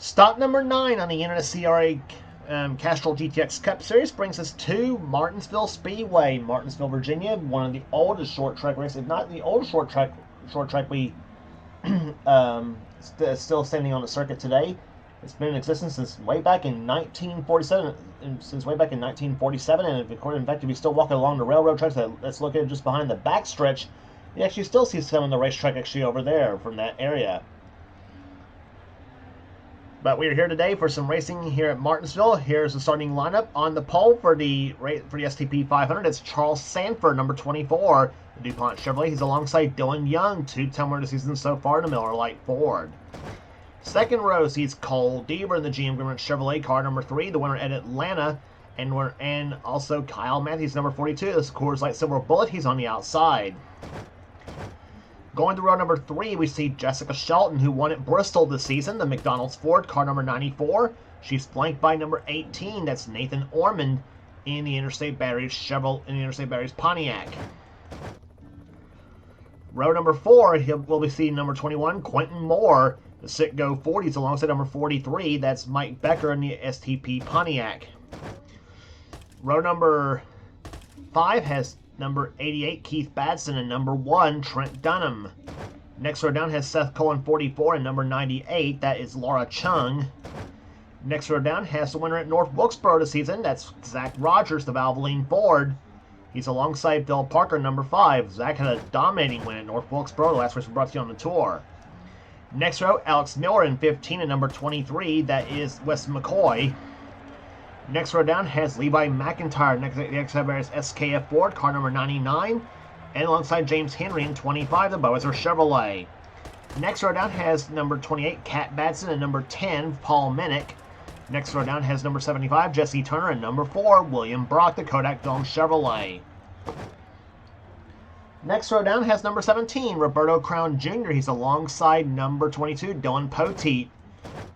Stop number 9 on the NNSCRA Castrol GTX Cup Series brings us to Martinsville Speedway, Martinsville, Virginia. One of the oldest short track races, if not the oldest short track we still standing on the circuit today. It's been in existence since way back in 1947. And in fact, if you still walking along the railroad tracks that's located just behind the backstretch, you actually still see some of the racetrack actually over there from that area. But we are here today for some racing here at Martinsville. Here's the starting lineup. On the pole for the STP 500, it's Charles Sanford, number 24, the DuPont Chevrolet. He's alongside Dylan Young, two-time winner of the season so far in the Miller Lite Ford. Second row sees Cole Deaver in the GM Grumman Chevrolet, car number 3, the winner at Atlanta, and also Kyle Matthews, number 42. This is Coors Light Silver Bullet. He's on the outside. Going to row number 3, we see Jessica Shelton, who won at Bristol this season, the McDonald's Ford, car number 94. She's flanked by number 18, that's Nathan Ormond, in the Interstate Batteries Pontiac. Row number 4, we'll be seeing number 21, Quentin Moore, the Citgo 40s, alongside number 43, that's Mike Becker in the STP Pontiac. Row number 5 has number 88, Keith Badson, and number 1, Trent Dunham. Next row down has Seth Cohen, 44, and number 98, that is Laura Chung. Next row down has the winner at North Wilkesboro this season, that's Zach Rogers, the Valvoline Ford. He's alongside Bill Parker, number 5. Zach had a dominating win at North Wilkesboro, the last race we brought to you on the tour. Next row, Alex Miller in 15, and number 23, that is Wes McCoy. Next row down has Levi Mcintyre, next to the XFR's SKF Ford, car number 99, and alongside James Henry in 25, the Boazer Chevrolet. Next row down has number 28, Kat Badson, and number 10, Paul Minnick. Next row down has number 75, Jesse Turner, and number 4, William Brock, the Kodak Dome Chevrolet. Next row down has number 17, Roberto Crown Jr. He's alongside number 22, Dylan Poteet.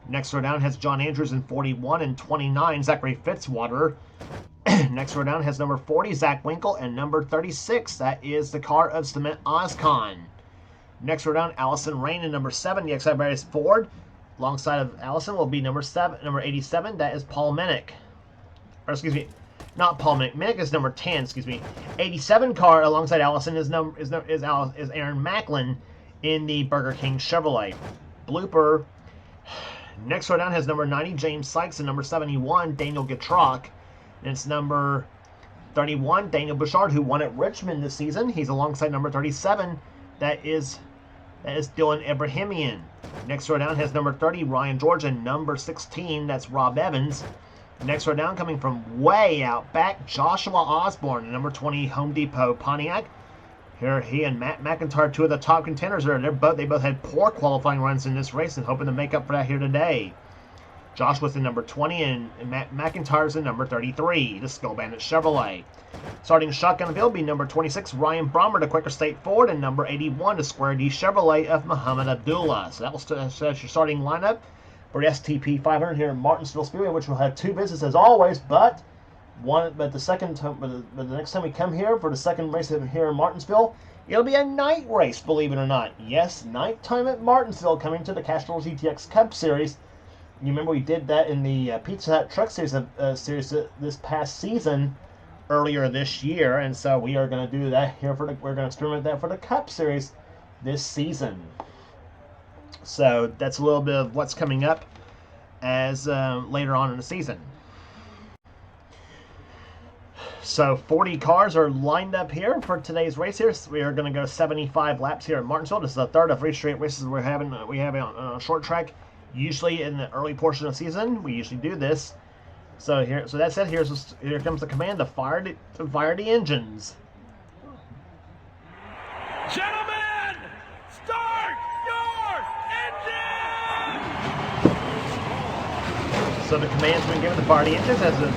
Next row down has John Andrews in 41 and 29, Zachary Fitzwater. Next row down has number 40, Zach Winkle, and number 36, that is the car of Cement Oscon. Next row down, Allison Rain in number 7, the XI Barriers Ford. Alongside of Allison will be number 87, that is Paul Minnick. Or excuse me, not Paul Minnick. Minnick is number 10, excuse me. 87 car alongside Allison is Aaron Macklin in the Burger King Chevrolet. Blooper. Next row down has number 90, James Sykes, and number 71, Daniel Getrock. And it's number 31, Daniel Bouchard, who won at Richmond this season. He's alongside number 37, that is Dylan Ibrahimian. Next row down has number 30, Ryan George, and number 16, that's Rob Evans. Next row down, coming from way out back, Joshua Osborne, number 20, Home Depot Pontiac. Here, he and Matt McIntyre, two of the top contenders, they both had poor qualifying runs in this race and hoping to make up for that here today. Josh was in number 20 and Matt McIntyre's in number 33, the Skull Bandit Chevrolet. Starting shotgun the field will be number 26, Ryan Brommer, the Quaker State Ford, and number 81, the Square D Chevrolet of Muhammad Abdullah. So that was your starting lineup for the STP 500 here in Martinsville Speedway, which will have 2 visits as always, but the next time we come here for the second race here in Martinsville, it'll be a night race, believe it or not. Yes, nighttime at Martinsville, coming to the Castrol GTX Cup Series. You remember we did that in the Pizza Hut Truck Series this past season, earlier this year, and so we are going to do that here we're going to experiment that for the Cup Series this season. So that's a little bit of what's coming up as later on in the season. So 40 cars are lined up here for today's race here. So we are going to go 75 laps here at Martinsville. This is the third of 3 straight races we have on a short track. Usually in the early portion of the season, we usually do this. So that said, here comes the command to fire the engines. Gentlemen, start your engine! So the command's been given to fire the engines as the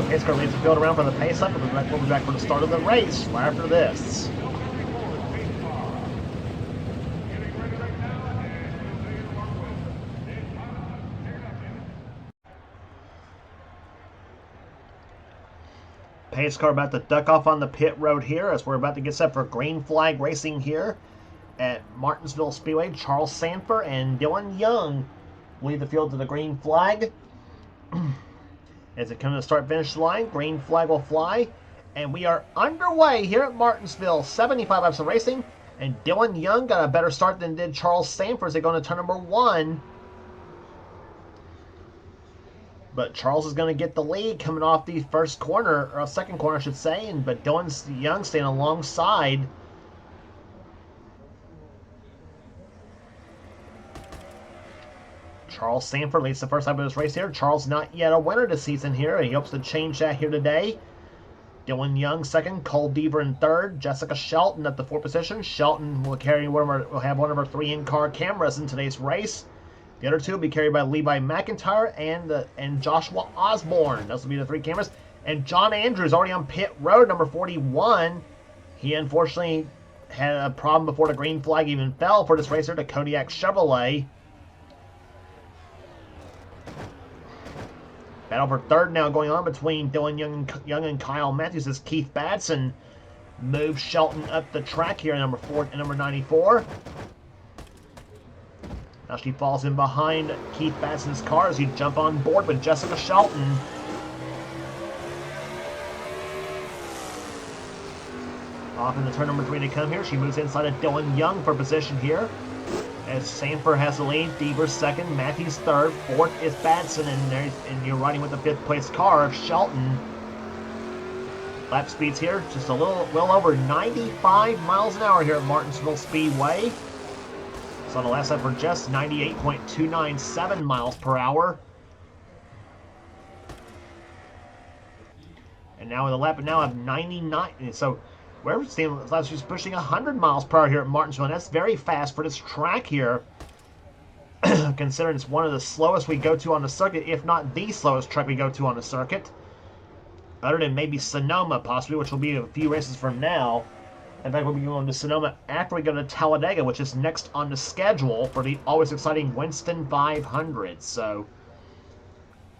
pace car leads the field around for the pace up. We'll be back for the start of the race right after this. Pace car about to duck off on the pit road here as we're about to get set for green flag racing here at Martinsville Speedway. Charles Sanford and Dylan Young lead the field to the green flag. As it comes to the start-finish line, green flag will fly. And we are underway here at Martinsville. 75 laps of racing. And Dylan Young got a better start than did Charles Sanford as they go into turn number 1. But Charles is going to get the lead coming off the first corner, or second corner, I should say. But Dylan Young staying alongside. Charles Sanford leads the first lap of this race here. Charles not yet a winner this season here. He hopes to change that here today. Dylan Young second, Cole Deaver in third, Jessica Shelton at the fourth position. Shelton will have one of our 3 in-car cameras in today's race. The other 2 will be carried by Levi Mcintyre and Joshua Osborne. Those will be the 3 cameras. And John Andrews already on pit road, number 41. He unfortunately had a problem before the green flag even fell for this racer, the Kodiak Chevrolet. Battle for third now going on between Dylan Young and Kyle Matthews as Keith Batson moves Shelton up the track here, number 94. Now she falls in behind Keith Batson's car as he jump on board with Jessica Shelton. Off into turn number 3 to come here. She moves inside of Dylan Young for position here. As Sanford has the lead, Deaver second, Matthews third, fourth is Batson, and you're riding with the 5th place car of Shelton. Lap speeds here, just a well over 95 miles an hour here at Martinsville Speedway. So on the last lap for Jess, 98.297 miles per hour. And now with a lap now of 99, so we're seeing she's pushing 100 miles per hour here at Martinsville, and that's very fast for this track here, considering it's one of the slowest we go to on the circuit, if not the slowest track we go to on the circuit. Other than maybe Sonoma, possibly, which will be a few races from now. In fact, we'll be going to Sonoma after we go to Talladega, which is next on the schedule for the always exciting Winston 500. So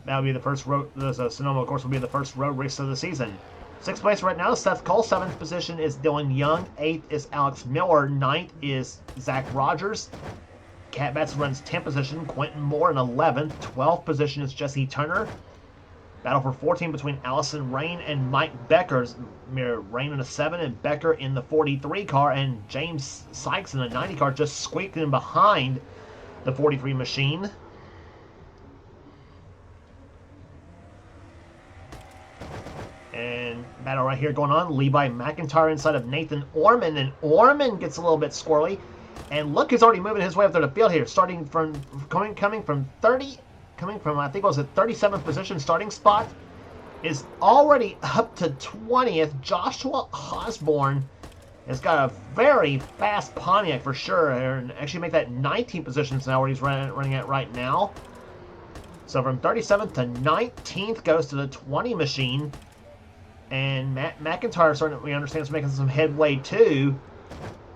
that'll be the first road. Sonoma, of course, will be the first road race of the season. 6th place right now, Seth Cole. 7th position is Dylan Young. 8th is Alex Miller. 9th is Zach Rogers. Cat Batson runs 10th position. Quentin Moore in 11th. 12th position is Jesse Turner. Battle for 14 between Allison Rain and Mike Becker's. Rain in a 7 and Becker in the 43 car. And James Sykes in the 90 car just squeaked in behind the 43 machine. And battle right here going on. Levi Mcintyre inside of Nathan Orman. And Orman gets a little bit squirrely. And look, he's already moving his way up to the field here. Starting from coming from I think it was a 37th position starting spot. Is already up to 20th. Joshua Osborne has got a very fast Pontiac for sure. And actually make that 19th position now where he's running at right now. So from 37th to 19th goes to the 20 machine. And McIntyre, we understand, is making some headway too.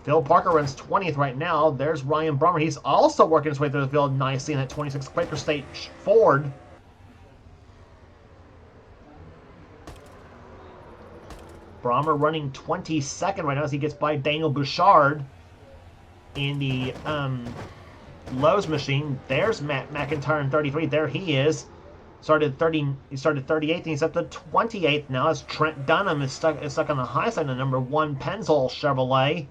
Phil Parker runs 20th right now. There's Ryan Brummer. He's also working his way through the field nicely in that 26 Quaker State Ford. Brummer running 22nd right now as he gets by Daniel Bouchard in the Lowe's machine. There's Matt McIntyre in 33. There he is. He started 38th, and he's up to 28th now as Trent Dunham is stuck on the high side of the number 1 Pennzoil Chevrolet.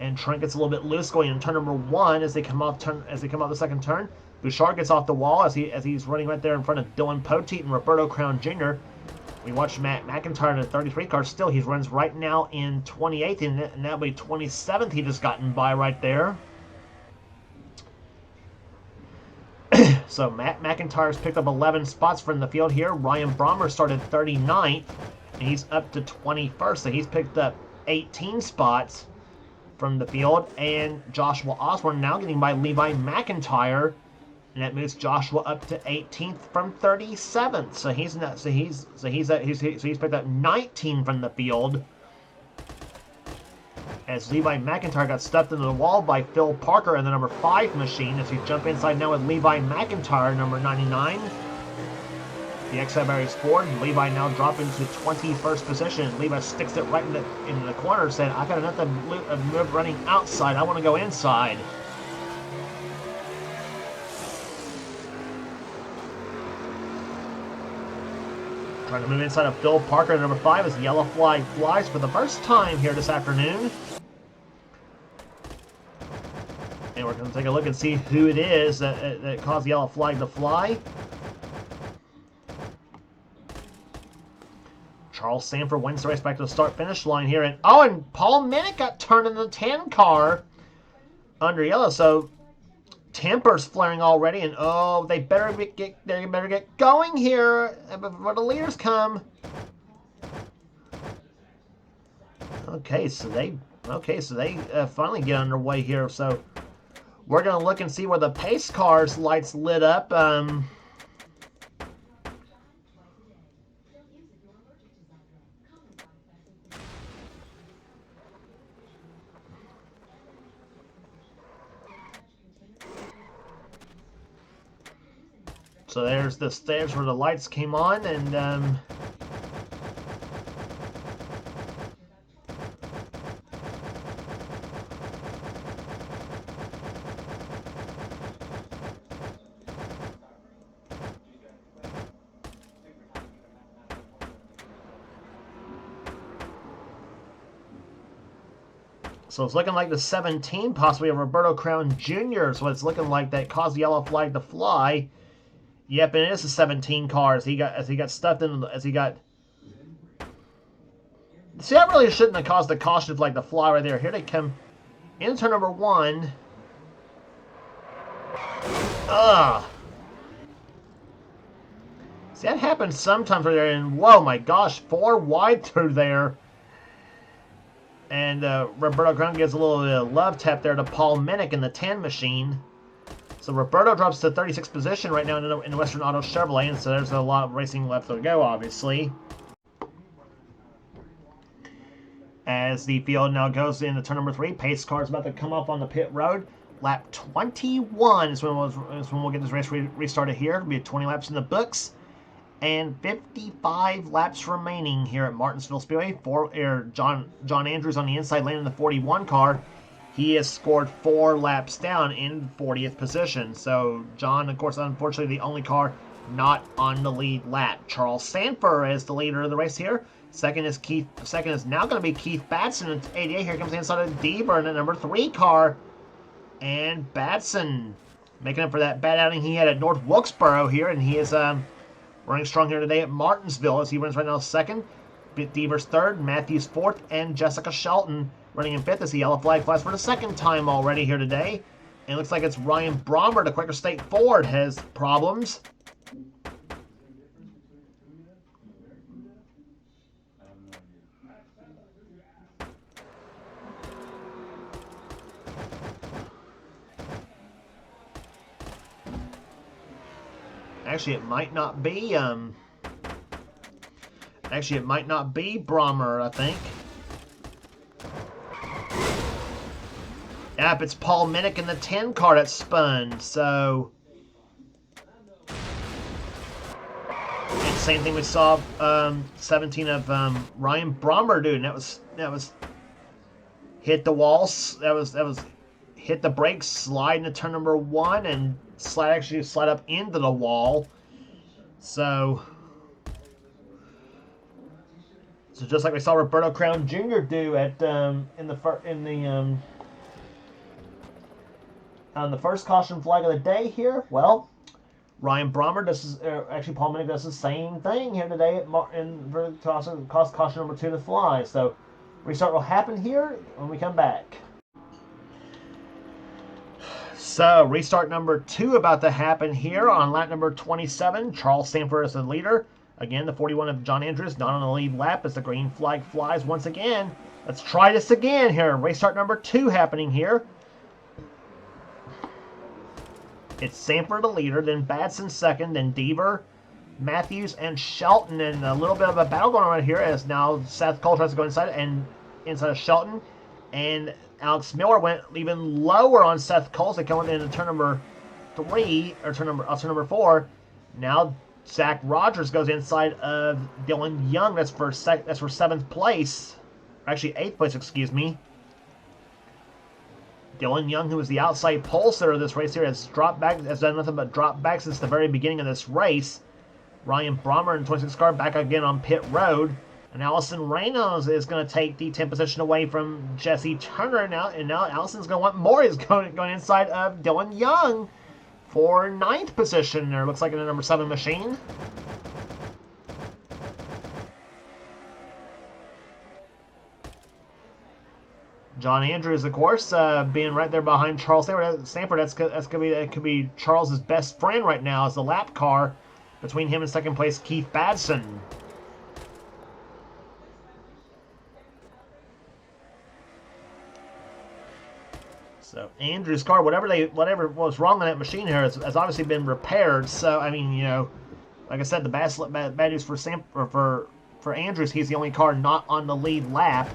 And Trent gets a little bit loose going in turn number 1 as they come off the second turn. Bouchard gets off the wall as he's running right there in front of Dylan Poteet and Roberto Crown Jr. We watch Matt McIntyre in the 33 car. Still, he runs right now in 28th, and that'll be 27th. He just gotten by right there. So Matt McIntyre's picked up 11 spots from the field here. Ryan Brommer started 39th, and he's up to 21st. So he's picked up 18 spots from the field. And Joshua Osborne now getting by Levi McIntyre, and that moves Joshua up to 18th from 37th. So he's picked up 19 from the field. As Levi McIntyre got stuffed into the wall by Phil Parker in the number 5 machine. As we jump inside now with Levi McIntyre, number 99. The XI Barriers Ford. Levi now dropping to 21st position. Levi sticks it right in the corner, said, I got enough move running outside. I want to go inside. Trying to move inside of Phil Parker, number 5, as the yellow flag flies for the first time here this afternoon. And we're going to take a look and see who it is that caused the yellow flag to fly. Charles Sanford wins the race back to the start-finish line here. And Paul Minnick got turned in the 10 car under yellow. So tempers flaring already. And they better get going here before the leaders come. Okay, so they finally get underway here. So we're going to look and see where the pace car's lights lit up. So there's the stairs where the lights came on, and so it's looking like the 17, possibly a Roberto Crown Jr. is what it's looking like, that caused the yellow flag to fly. Yep, and it is a 17 car as he got stuffed in, as he got. See, that really shouldn't have caused the caution flag to fly right there. Here they come into turn number 1. Ugh. See, that happens sometimes right there, and whoa, my gosh, 4 wide through there. And Roberto Crown gives a little love tap there to Paul Minnick in the 10 machine. So Roberto drops to 36th position right now in Western Auto Chevrolet, and so there's a lot of racing left to go, obviously. As the field now goes into turn number 3, pace car's about to come up on the pit road. Lap 21 is when we'll get this race restarted here. It'll be 20 laps in the books, and 55 laps remaining here at Martinsville Speedway. John Andrews on the inside lane in the 41 car. He has scored 4 laps down in 40th position. So John, of course, unfortunately, the only car not on the lead lap. Charles Sanford is the leader of the race here. Second is now going to be Keith Batson in 88. Here comes the inside of Deaver in the number 3 car. And Batson making up for that bad outing he had at North Wilkesboro here. And he is running strong here today at Martinsville as he runs right now second. Deaver's third, Matthews fourth, and Jessica Shelton running in fifth as the yellow flag flies for the second time already here today. And it looks like it's Ryan Brommer, the Quaker State Ford, has problems. Actually, it might not be, Brommer, I think. Yep, it's Paul Minnick in the 10 car that spun, so. And same thing we saw 17 of Ryan Brommer do, and that was hit the walls. That was hit the brakes, slide into turn number 1, and slide up into the wall. So just like we saw Roberto Crown Jr. do at on the first caution flag of the day here. Well, Ryan Brommer actually Paul Minnick does the same thing here today for caution number 2 to fly. So restart will happen here when we come back. So, restart number 2 about to happen here on lap number 27. Charles Sanford is the leader. Again, the 41 of John Andrews not on the lead lap as the green flag flies once again. Let's try this again here. Restart number 2 happening here. It's Sanford the leader, then Batson second, then Deaver, Matthews, and Shelton. And a little bit of a battle going on here as now Seth Cole tries to go inside of Shelton. And Alex Miller went even lower on Seth Cole. They come into turn number 3, or turn number 4. Now Zach Rogers goes inside of Dylan Young. That's for 7th place. Actually, 8th place, excuse me. Dylan Young, who is the outside pole sitter of this race here, has done nothing but drop back since the very beginning of this race. Ryan Brommer in 26 car back again on pit road. And Allison Reynolds is going to take the 10th position away from Jesse Turner now. And now Allison's going to want more. He's going inside of Dylan Young for 9th position there. Looks like in a number 7 machine. John Andrews, of course, being right there behind Charles Sanford. That could be Charles's best friend right now as the lap car between him and second place Keith Badson. So Andrews' car, whatever was wrong on that machine here, has obviously been repaired. So I mean, you know, like I said, the bad news for Andrews, he's the only car not on the lead lap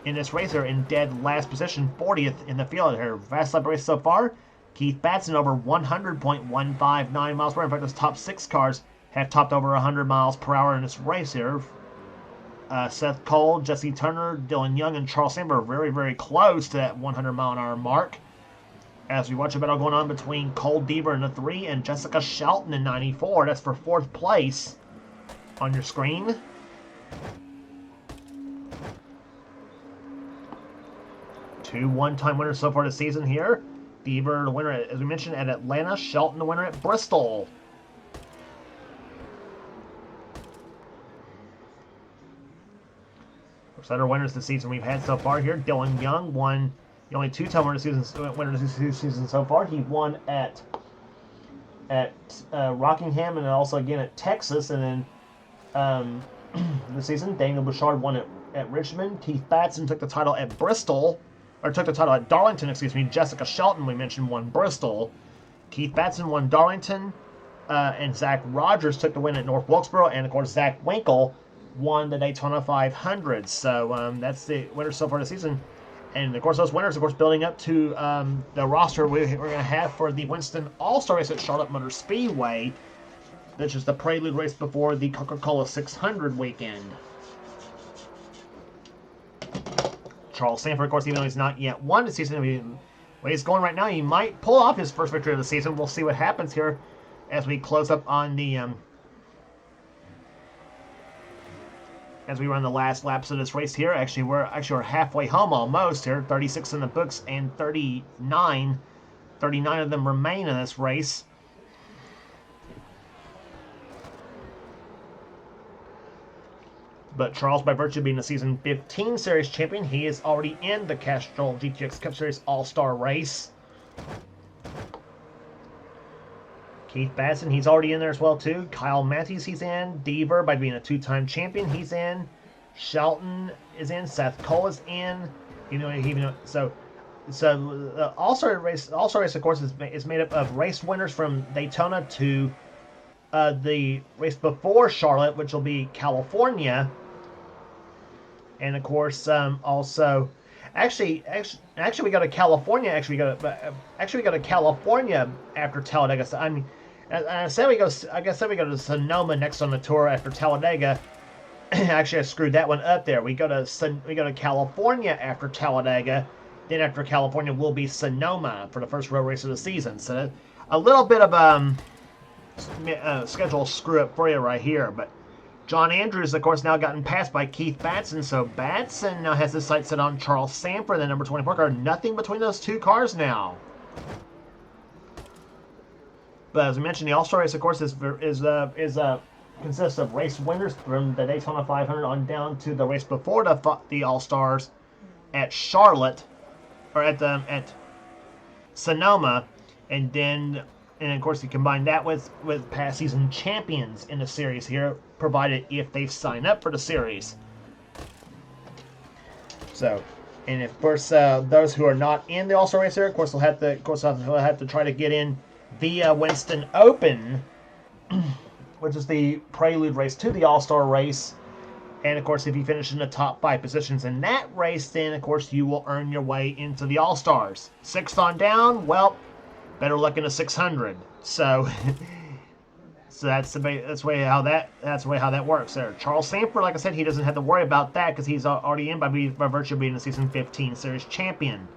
in this race here, in dead last position, 40th in the field here. Fast lap race so far. Keith Batson over 100.159 miles per hour. In fact, those top 6 cars have topped over 100 miles per hour in this race here. Seth Cole, Jesse Turner, Dylan Young, and Charles Samber are very, very close to that 100-mile-an-hour mark. As we watch a battle going on between Cole Deaver in the 3 and Jessica Shelton in 94. That's for 4th place on your screen. Two one-time winners so far this season here. Deaver, the winner, as we mentioned, at Atlanta. Shelton, the winner at Bristol. Center winners this season we've had so far here. Dylan Young won the only 2-time winner this season so far. He won at Rockingham and also again at Texas. And then this season, Daniel Bouchard won at Richmond. Keith Batson took the title at Bristol, or took the title at Darlington, excuse me. Jessica Shelton, we mentioned, won Bristol. Keith Batson won Darlington, and Zach Rogers took the win at North Wilkesboro, and of course Zach Winkle won the Daytona 500. So that's the winners so far this season. And of course, those winners, of course, building up to the roster we're going to have for the Winston All-Star Race at Charlotte Motor Speedway, which is the prelude race before the Coca-Cola 600 weekend. Charles Sanford, of course, even though he's not yet won the season, the way he's going right now, he might pull off his first victory of the season. We'll see what happens here as we close up on the as we run the last laps of this race here. Actually, we're halfway home almost here. 36 in the books and 39 of them remain in this race. But Charles, by virtue of being the season 15 series champion, he is already in the Castrol GTX Cup Series All-Star race. Keith Batson, he's already in there as well, too. Kyle Matthews, he's in. Deaver, by being a 2-time champion, he's in. Shelton is in. Seth Cole is in. So the All-Star race, of course, is made up of race winners from Daytona to the race before Charlotte, which will be California, and of course also. Actually, we go to California. We go to California after Talladega. I mean, I said we go to Sonoma next on the tour after Talladega. Actually, I screwed that one up there. We go to California after Talladega. Then after California will be Sonoma for the first road race of the season. So a little bit of schedule screw up for you right here, but. John Andrews, of course, now gotten passed by Keith Batson, so Batson now has his sights set on Charles Sanford, the number 24 car. Nothing between those two cars now. But as we mentioned, the All-Star race, of course, consists of race winners from the Daytona 500 on down to the race before the All-Stars at Charlotte, or at Sonoma, and of course you combine that with past season champions in the series here, provided if they sign up for the series. So, and of course those who are not in the All-Star race here, of course they'll have to try to get in via Winston Open, which is the prelude race to the All-Star race. And of course, if you finish in the top 5 positions in that race, then of course you will earn your way into the All-Stars. 6th on down, well, better luck in a 600. So, that's the way how that works there. Charles Sanford, like I said, he doesn't have to worry about that because he's already in by virtue of being the season 15 series champion.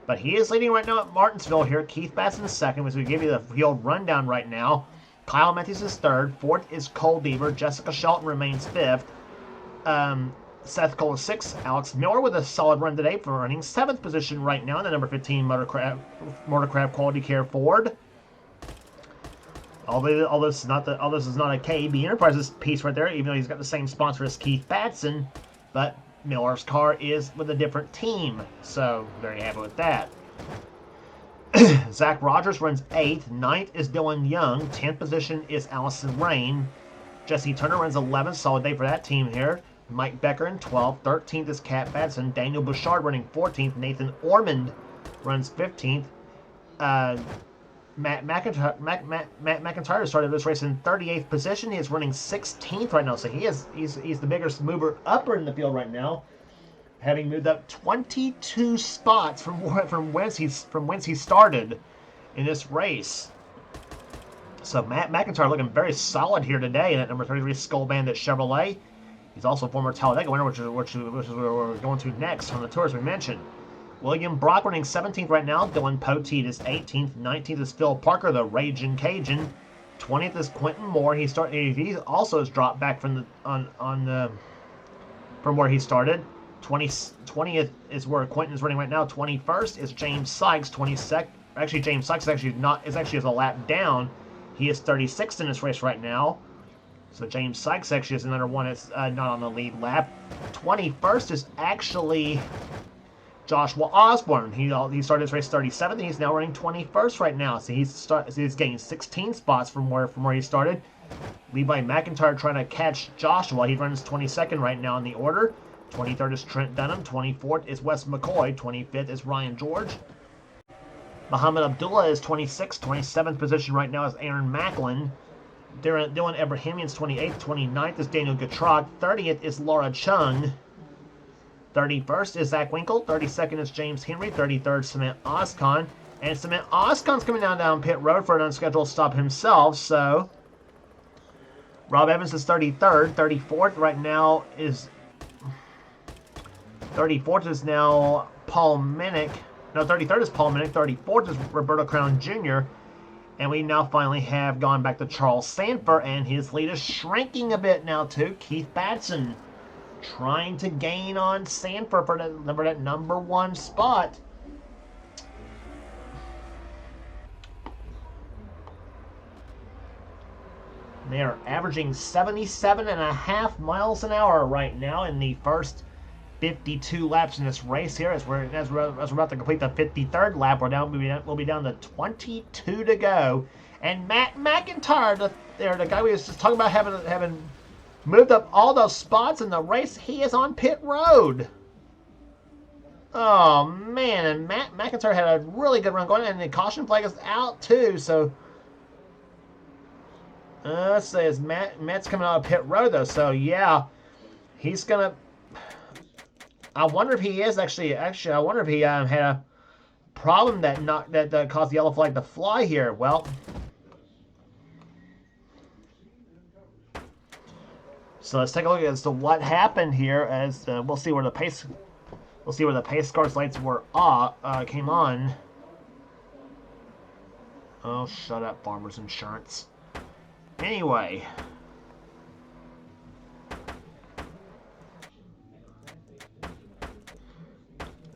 But he is leading right now at Martinsville here. Keith Batson is second, as we give you the field rundown right now. Kyle Matthews is third. Fourth is Cole Deaver. Jessica Shelton remains fifth. Seth Cole is sixth. Alex Miller with a solid run today for running seventh position right now in the number 15 Motorcraft Quality Care Ford. All this is not a KEB Enterprises piece right there, even though he's got the same sponsor as Keith Batson, but Miller's car is with a different team, so very happy with that. Zach Rogers runs 8th. 9th is Dylan Young. 10th position is Allison Rain. Jesse Turner runs 11th. Solid day for that team here. Mike Becker in 12th. 13th is Kat Batson. Daniel Bouchard running 14th. Nathan Ormond runs 15th. Matt McIntyre started this race in 38th position. He is running 16th right now, so he's the biggest mover upper in the field right now, having moved up 22 spots from whence he started in this race. So Matt McIntyre looking very solid here today in at number 33 Skull Bandit Chevrolet. He's also a former Talladega winner, which is where we're going to next on the tours we mentioned. William Brock running 17th right now. Dylan Poteet is 18th. 19th is Phil Parker, the Raging Cajun. 20th is Quentin Moore. He also has dropped back from where he started. 20th is where Quentin is running right now. 21st is James Sykes. 22nd, actually James Sykes is actually a lap down. He is 36th in this race right now. So James Sykes actually is another one that's not on the lead lap. 21st is actually Joshua Osborne. He started his race 37th, and he's now running 21st right now. So he's gaining 16 spots from where he started. Levi Mcintyre trying to catch Joshua. He runs 22nd right now in the order. 23rd is Trent Dunham. 24th is Wes McCoy. 25th is Ryan George. Muhammad Abdullah is 26th. 27th position right now is Aaron Macklin. Dylan Ebrahimian's 28th. 29th is Daniel Gatrog. 30th is Laura Chung. 31st is Zach Winkle. 32nd is James Henry. 33rd, Cement Oscon. And Cement Oscon's coming down pit road for an unscheduled stop himself, so Rob Evans is 33rd. 34th right now is 34th is now Paul Minnick. No, 33rd is Paul Minnick. 34th is Roberto Crown Jr. And we now finally have gone back to Charles Sanford, and his lead is shrinking a bit now too. Keith Batson trying to gain on Sanford for that number 1 spot. They are averaging 77.5 miles an hour right now in the first 52 laps in this race here. As we're about to complete the 53rd lap, we'll be down to 22 to go. And Matt McIntyre, the guy we was just talking about having moved up all those spots in the race, he is on pit road. Oh man, and Matt McIntyre had a really good run going, and the caution flag is out too. So let's say Matt's coming out of pit road though. So yeah, he's gonna. I wonder if he is actually. I wonder if he had a problem that caused the yellow flag to fly here. Well, so let's take a look as to what happened here. As we'll see where the pace cars lights came on. Oh, shut up, Farmers Insurance. Anyway.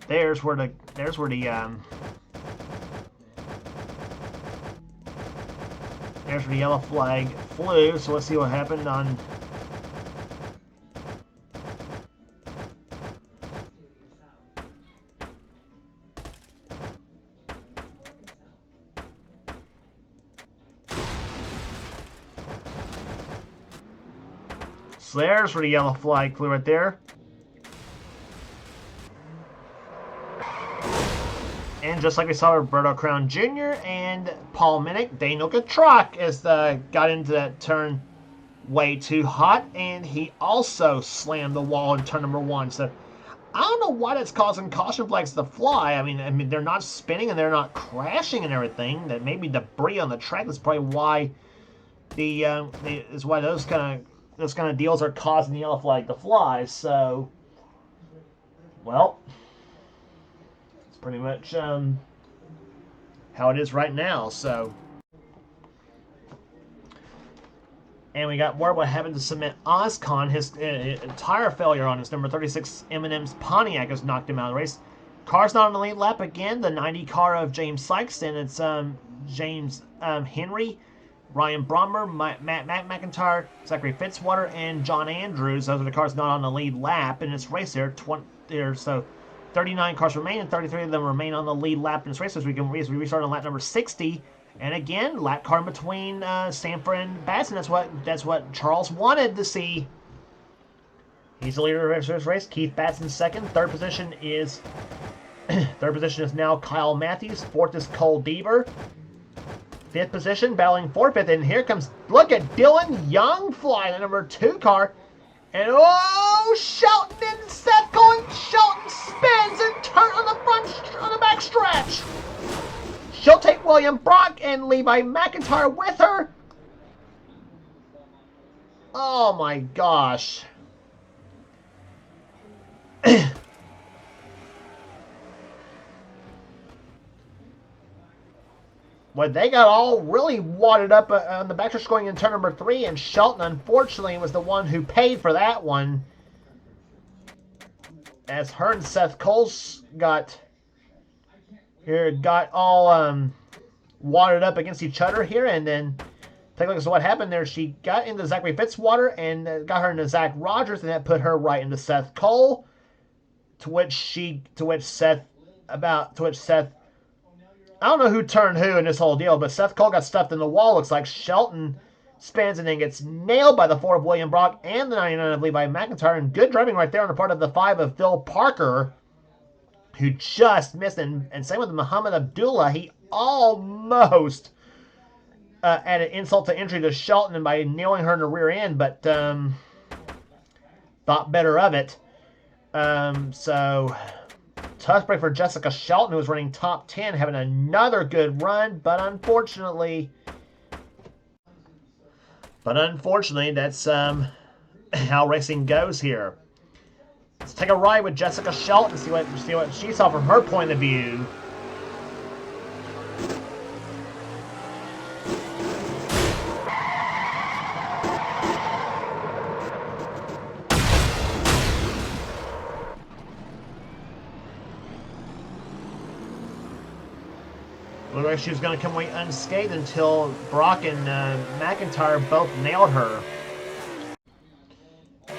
There's where the yellow flag flew. So let's see what happened on. So there's where the yellow flag flew right there. And just like we saw Roberto Crown Jr. and Paul Minnick, Daniel Gatrok got into that turn way too hot, and he also slammed the wall in turn number 1. So I don't know why that's causing caution flags to fly. I mean they're not spinning and they're not crashing and everything. That maybe debris on the track is probably why those kind of deals are causing the yellow flag to fly. So, well, it's pretty much how it is right now. So, And we got word what happened to Cement Oscon. His tire failure on his number 36 M&M's Pontiac has knocked him out of the race. Car's not on the lead lap again. The 90 car of James Sykes, and it's James Henry, Ryan Brommer, Matt McIntyre, Zachary Fitzwater, and John Andrews. Those are the cars not on the lead lap in this race here. So 39 cars remain, and 33 of them remain on the lead lap in this race. As we restart on lap number 60. And again, lap car in between Sanford and Batson. That's what Charles wanted to see. He's the leader of this race. Keith Batson second. Third position is now Kyle Matthews. Fourth is Cole Deaver. Fifth position, battling for fifth. And here comes, look at Dylan Young flying the number 2 car. And oh, Shelton and Seth going. Shelton spins and turns on the back stretch. She'll take William Brock and Levi McIntyre with her. Oh my gosh. Well, they got all really wadded up on the backstretch going in turn number 3, and Shelton, unfortunately, was the one who paid for that one. As her and Seth Coles got all wadded up against each other here, and then take a look at what happened there. She got into Zachary Fitzwater and got her into Zach Rogers, and that put her right into Seth Cole. To which Seth, I don't know who turned who in this whole deal, but Seth Cole got stuffed in the wall. Looks like Shelton spins and then gets nailed by the 4 of William Brock and the 99 of Levi McIntyre. And good driving right there on the part of the 5 of Phil Parker, who just missed. And same with Muhammad Abdullah. He almost added insult to injury to Shelton by nailing her in the rear end, but thought better of it. So tough break for Jessica Shelton, who was running top 10, having another good run, but unfortunately, that's how racing goes here. Let's take a ride with Jessica Shelton, see what she saw from her point of view. Looked like she was going to come away unscathed until Brock and McIntyre both nailed her.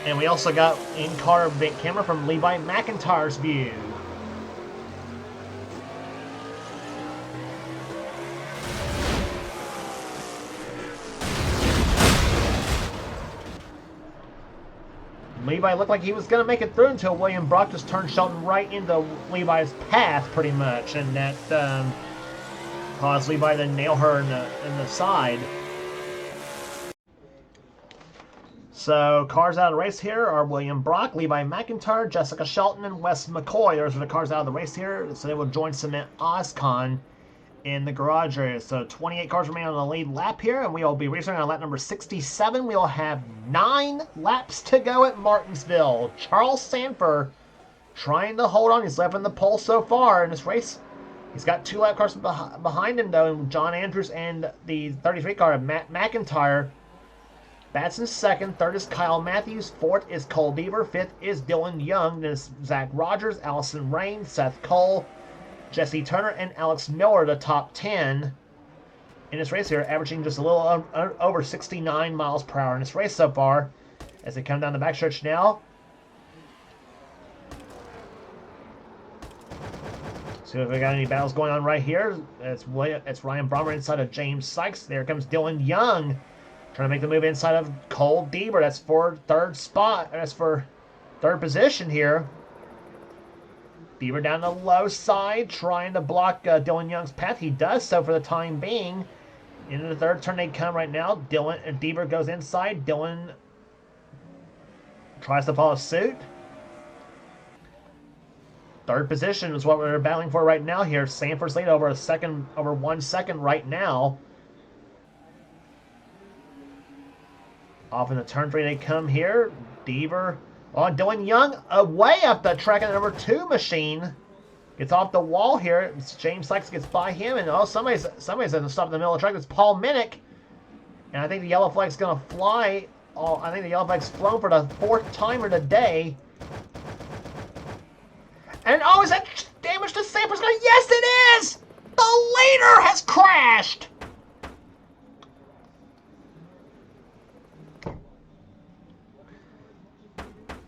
And we also got in-car camera from Levi McIntyre's view. Levi looked like he was going to make it through until William Brock just turned Shelton right into Levi's path, pretty much, and that caused Levi to nail her in the side. So cars out of the race here are William Brock, Levi McIntyre, Jessica Shelton, and Wes McCoy. Those are the cars out of the race here. So they will join Cement Oscon in the garage area. So 28 cars remain on the lead lap here, and we will be racing on lap number 67. We will have 9 laps to go at Martinsville. Charles Sanford trying to hold on. He's left in the pole so far in this race. He's got 2 lap cars behind him, though, and John Andrews and the 33 car of Matt McIntyre. Batson's second. Third is Kyle Matthews. Fourth is Cole Deaver. Fifth is Dylan Young. Then it's Zach Rogers, Allison Rain, Seth Cole, Jesse Turner, and Alex Miller, the top 10 in this race here, averaging just a little over 69 miles per hour in this race so far. As they come down the backstretch now. See if we got any battles going on right here. It's Ryan Brommer inside of James Sykes. There comes Dylan Young, trying to make the move inside of Cole Deaver. That's for third spot. That's for third position here. Deaver down the low side, trying to block Dylan Young's path. He does so for the time being. Into the third turn they come right now. Deaver goes inside. Dylan tries to follow suit. Third position is what we're battling for right now here. Sanford's lead over 1 second right now. Off in the turn 3 they come here. Deaver on Dylan Young away up the track in the number 2 machine. Gets off the wall here. James Sykes gets by him, and somebody's going to stop in the middle of the track. It's Paul Minnick. And I think the yellow flag's going to fly. Oh, I think the yellow flag's flown for the 4th timer today. And oh, is that damage to Saber's going? Yes, it is! The leader has crashed!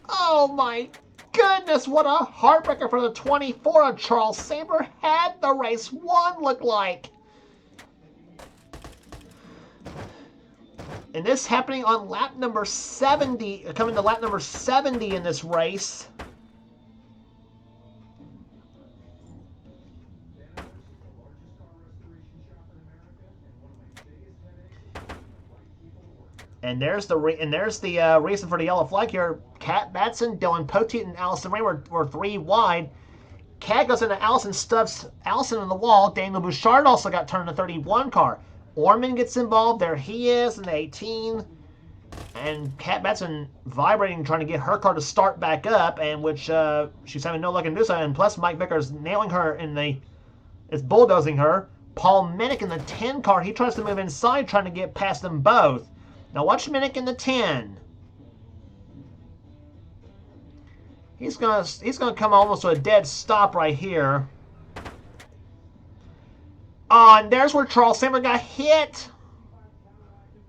Oh my goodness, what a heartbreaker for the 24 of Charles Saber. Had the race won, looked like. And this happening on lap number 70, coming to lap number 70 in this race. And there's the reason for the yellow flag here. Kat Batson, Dylan Poteet, and Allison Ray were 3 wide. Kat goes into Allison, stuffs Allison in the wall. Daniel Bouchard also got turned to 31 car. Orman gets involved. There he is in the 18. And Kat Batson vibrating, trying to get her car to start back up, and which she's having no luck in do so. And plus, Mike Vickers nailing her is bulldozing her. Paul Minnick in the 10 car, he tries to move inside, trying to get past them both. Now watch Minnick in the 10. He's gonna come almost to a dead stop right here. Oh, and there's where Charles Saber got hit.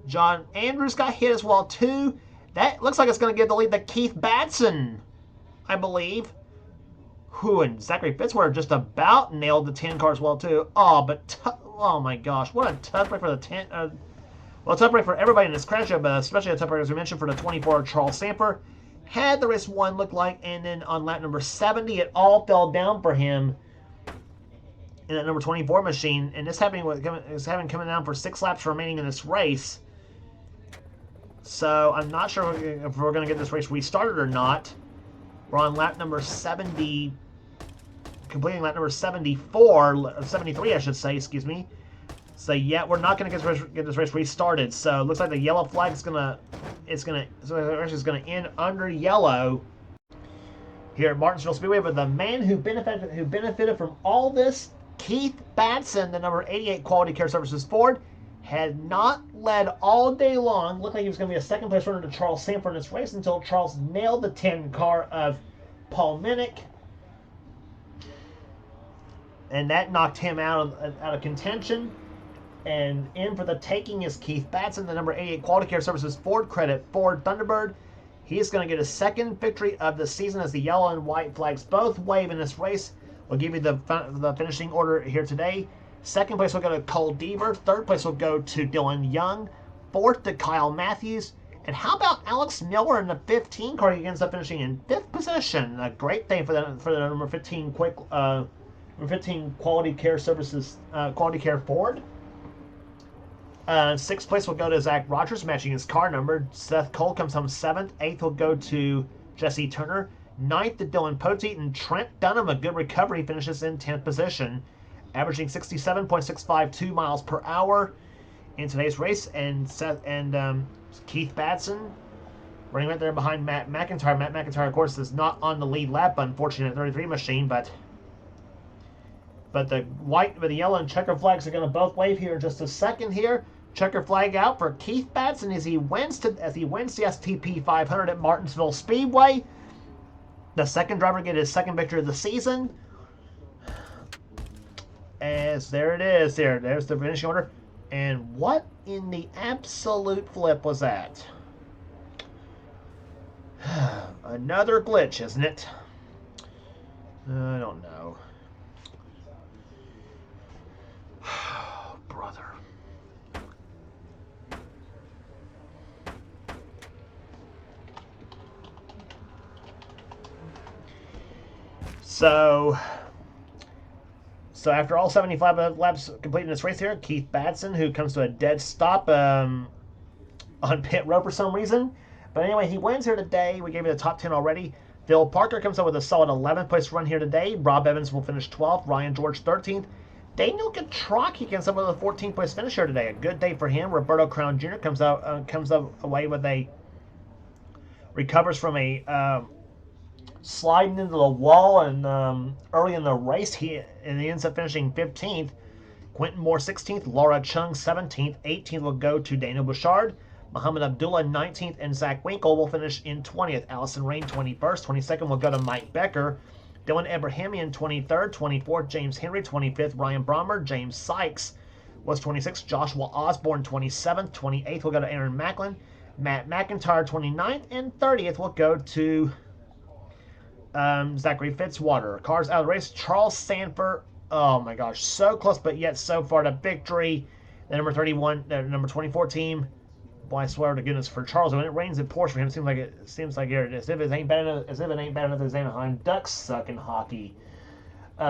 John Andrews got hit as well too. That looks like it's gonna give the lead to Keith Batson, I believe. Who and Zachary Fitzwater just about nailed the 10 car as well too. Oh, but oh my gosh, what a tough break for the 10. Well, a tough break for everybody in this crash, but especially a tough break, as we mentioned, for the 24 Charles Samper. Had the race won, looked like, and then on lap number 70, it all fell down for him in that number 24 machine. And this coming down for 6 laps remaining in this race. So I'm not sure if we're going to get this race restarted or not. We're on lap number 70, completing lap number 74, 73, I should say, excuse me. So yeah, we're not going to get this race restarted. So it looks like the yellow flag is gonna end under yellow here at Martinsville Speedway. But the man who benefited from all this, Keith Batson, the number 88 Quality Care Services Ford, had not led all day long. Looked like he was going to be a second place runner to Charles Samper in this race until Charles nailed the 10 car of Paul Minnick. And that knocked him out of contention. And in for the taking is Keith Batson, the number 88 Quality Care Services Ford Credit Ford Thunderbird. He's going to get his second victory of the season as the yellow and white flags both wave in this race. We'll give you the finishing order here today. Second place will go to Cole Deaver. Third place will go to Dylan Young. Fourth to Kyle Matthews. And how about Alex Miller in the 15 car? He ends up finishing in 5th position. A great thing for the number 15 Quality Care Services Quality Care Ford. 6th place will go to Zach Rogers, matching his car number. Seth Cole comes home 7th. 8th will go to Jesse Turner. 9th to Dylan Poteet, and Trent Dunham, a good recovery, finishes in 10th position, averaging 67.652 miles per hour in today's race. And Keith Batson running right there behind Matt McIntyre. Matt McIntyre, of course, is not on the lead lap, unfortunately, at 33 machine, but the yellow and checker flags are going to both wave here in just a second here. Checker flag out for Keith Batson as he wins the STP 500 at Martinsville Speedway. The second driver get his second victory of the season. As there it is, there's the finishing order. And what in the absolute flip was that? Another glitch, isn't it? I don't know. Brother. So after all 75 laps completed in this race here, Keith Batson, who comes to a dead stop on pit road for some reason. But anyway, he wins here today. We gave you the top 10 already. Phil Parker comes up with a solid 11th place run here today. Rob Evans will finish 12th. Ryan George 13th. Daniel Gatrocki comes up with a 14th place finish here today. A good day for him. Roberto Crown Jr. comes away with recovers from a sliding into the wall and early in the race, he ends up finishing 15th. Quentin Moore 16th, Laura Chung 17th, 18th will go to Daniel Bouchard. Muhammad Abdullah 19th, and Zach Winkle will finish in 20th. Allison Rain 21st, 22nd will go to Mike Becker. Dylan Abrahamian 23rd, 24th, James Henry 25th, Ryan Brommer, James Sykes was 26th, Joshua Osborne 27th, 28th will go to Aaron Macklin. Matt McIntyre 29th, and 30th will go to Zachary Fitzwater. Cars out of the race, Charles Sanford. Oh my gosh, so close, but yet so far to victory. The number 31, the number 24 team. Boy, I swear to goodness, for Charles, when it rains in Porsche for him, it seems like as if it ain't bad enough, as Anaheim Ducks suck in hockey.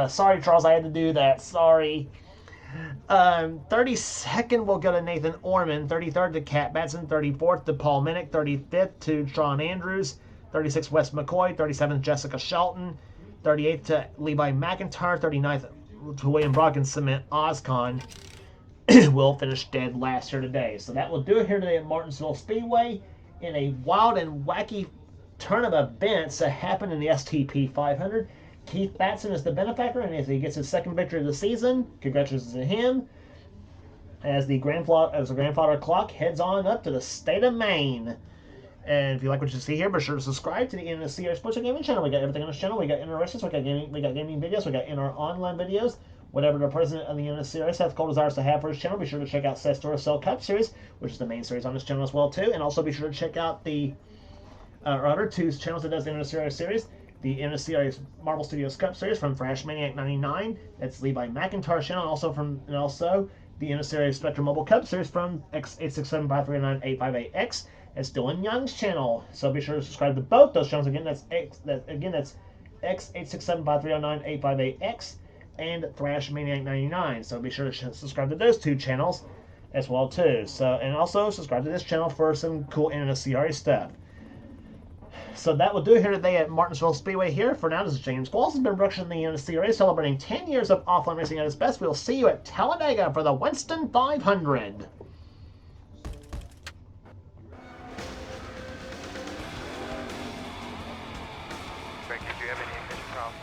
Sorry, Charles, I had to do that. Sorry. 32nd will go to Nathan Orman. 33rd to Kat Batson. 34th to Paul Minnick. 35th to Sean Andrews. 36th Wes McCoy. 37th Jessica Shelton. 38th to Levi McIntyre. 39th to William Brock and Cement Oscon. Will finish dead last here today. So that will do it here today at Martinsville Speedway in a wild and wacky turn of events that happened in the STP 500. Keith Batson is the benefactor, and as he gets his second victory of the season, congratulations to him. As the grandfather clock heads on up to the state of Maine. And if you like what you see here, be sure to subscribe to the NNSCRA Sports and Gaming channel. We got everything on this channel. We got interesting, we got gaming videos, we got in our online videos. Whatever the president of the NNSCRA Seth Cole desires to have for his channel, be sure to check out Seth's Duracell Cup series, which is the main series on this channel as well too. And also be sure to check out the other two channels that does the NNSCRA series. The NNSCRA Marvel Studios Cup series from Thrash Maniac 99. That's Levi Mcintyre's channel. Also the NNSCRA Spectrum Mobile Cup series from X86753985AX. That's Dylan Young's channel. So be sure to subscribe to both those channels. Again, that's X86753985AX and Thrash Maniac 99. So be sure to subscribe to those two channels as well too. So, and also subscribe to this channel for some cool NNSCRA stuff. So that will do it here today at Martinsville Speedway here. For now, this is James Qualls. It's been production of the NNSCRA celebrating 10 years of offline racing at its best. We'll see you at Talladega for the Winston 500. Greg, did you have any ignition problems?